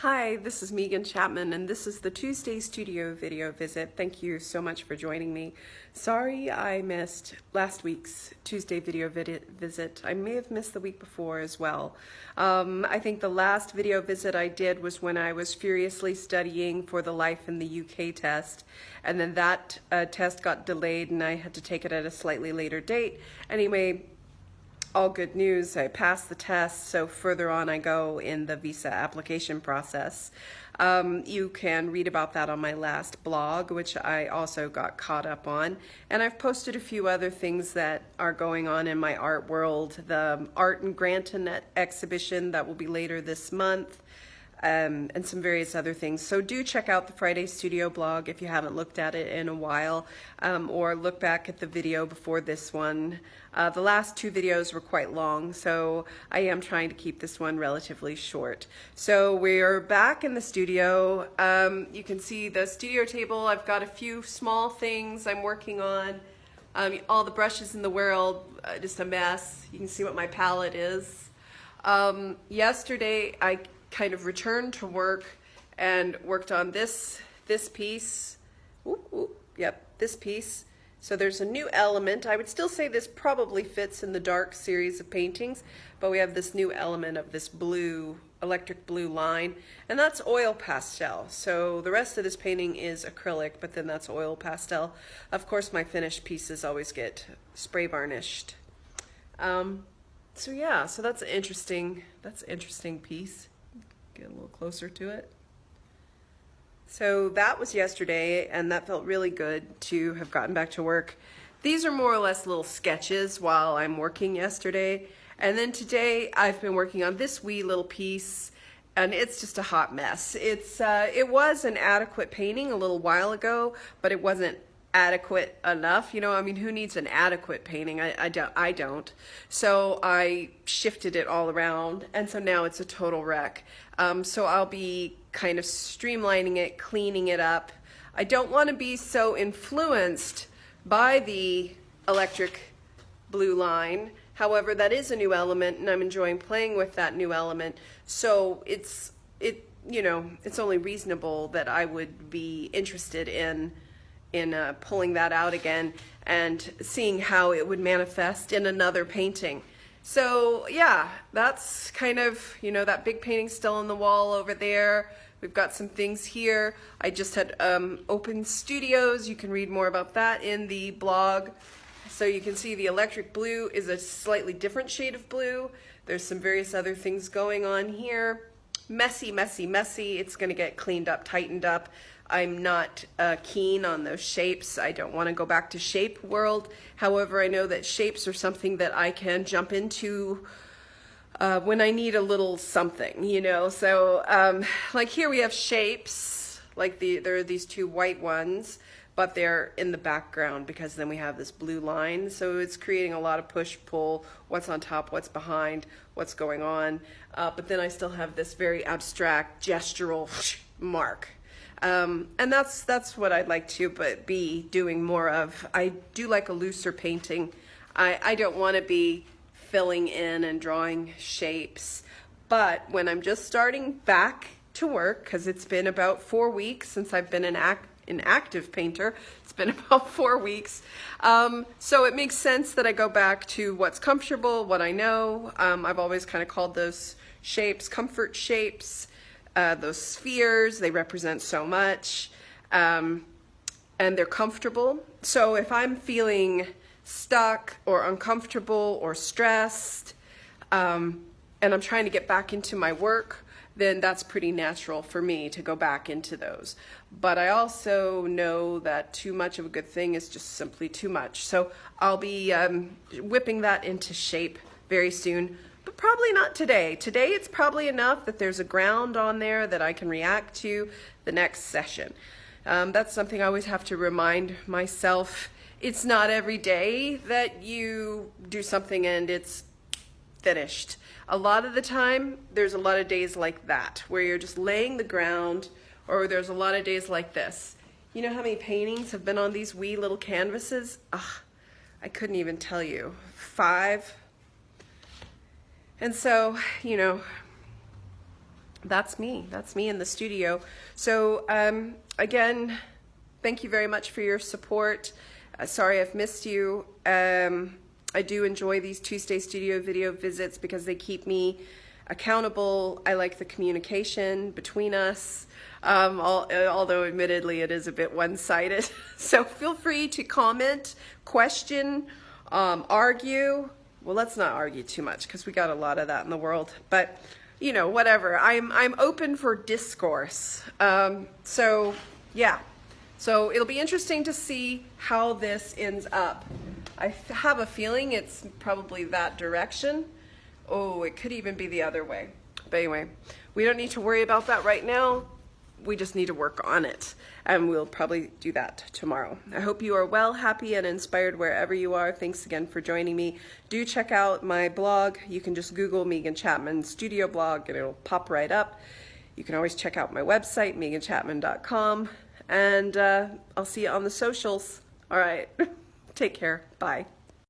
Hi, this is Megan Chapman, and this is the Tuesday studio video visit. Thank you so much for joining me. Sorry I missed last week's Tuesday video visit. I may have missed the week before as well. I think the last video visit I did was when I was furiously studying for the Life in the UK test, and then that test got delayed and I had to take it at a slightly later date. Anyway, all good news. I passed the test, so further on I go in the visa application process. You can read about that on my last blog, which I also got caught up on. And I've posted a few other things that are going on in my art world. The Art and Granton exhibition that will be later this month. And some various other things. So do check out the Friday Studio blog if you haven't looked at it in a while, or look back at the video before this one. The last two videos were quite long, so I am trying to keep this one relatively short. So we're back in the studio. You can see the studio table. I've got a few small things I'm working on. All the brushes in the world, just a mess. You can see what my palette is. Yesterday I kind of returned to work and worked on this piece. This piece. So there's a new element. I would still say this probably fits in the dark series of paintings, but we have this new element of this blue, electric blue line, and that's oil pastel. So the rest of this painting is acrylic, but then that's oil pastel. Of course, my finished pieces always get spray varnished. So yeah, so that's an interesting piece. Get a little closer to it. So that was yesterday, and that felt really good to have gotten back to work. These are more or less little sketches while I'm working yesterday. And then today I've been working on this wee little piece, and it's just a hot mess. It was an adequate painting a little while ago, but it wasn't adequate enough. You know, I mean, who needs an adequate painting? I don't. So I shifted it all around, and so now it's a total wreck. So I'll be kind of streamlining it, cleaning it up. I don't want to be so influenced by the electric blue line. However, that is a new element, and I'm enjoying playing with that new element. So it's only reasonable that I would be interested in pulling that out again and seeing how it would manifest in another painting. So yeah, that's kind of, that big painting still on the wall over there. We've got some things here. I just had open studios. You can read more about that in the blog. So you can see the electric blue is a slightly different shade of blue. There's some various other things going on here. Messy, messy, messy. It's going to get cleaned up, tightened up. I'm not keen on those shapes. I don't want to go back to shape world. However, I know that shapes are something that I can jump into when I need a little something, So like here we have shapes, like there are these two white ones, but they're in the background because then we have this blue line. So it's creating a lot of push-pull, what's on top, what's behind, what's going on. But then I still have this very abstract gestural mark. And that's what I'd like to be doing more of. I do like a looser painting. I don't want to be filling in and drawing shapes. But when I'm just starting back to work, because it's been about 4 weeks since I've been an active painter, it's been about 4 weeks. So it makes sense that I go back to what's comfortable, what I know. I've always kind of called those shapes comfort shapes. Those spheres, they represent so much, and they're comfortable. So if I'm feeling stuck or uncomfortable or stressed, and I'm trying to get back into my work, then that's pretty natural for me to go back into those. But I also know that too much of a good thing is just simply too much. So I'll be whipping that into shape very soon. But probably not today. Today it's probably enough that there's a ground on there that I can react to the next session. That's something I always have to remind myself. It's not every day that you do something and it's finished. A lot of the time, there's a lot of days like that, where you're just laying the ground, or there's a lot of days like this. You know how many paintings have been on these wee little canvases? I couldn't even tell you. 5. And so, That's me. That's me in the studio. So again, thank you very much for your support. Sorry I've missed you. I do enjoy these Tuesday studio video visits because they keep me accountable. I like the communication between us, although admittedly it is a bit one-sided. So feel free to comment, question, argue. Well, let's not argue too much because we got a lot of that in the world, but you know, whatever. I'm open for discourse. So yeah, so it'll be interesting to see how this ends up. I have a feeling it's probably that direction. Oh, it could even be the other way. But anyway, we don't need to worry about that right now. We just need to work on it, and we'll probably do that tomorrow. I hope you are well, happy, and inspired wherever you are. Thanks again for joining me. Do check out my blog. You can just Google Megan Chapman Studio Blog, and it'll pop right up. You can always check out my website, meganchapman.com, and I'll see you on the socials. All right, take care. Bye.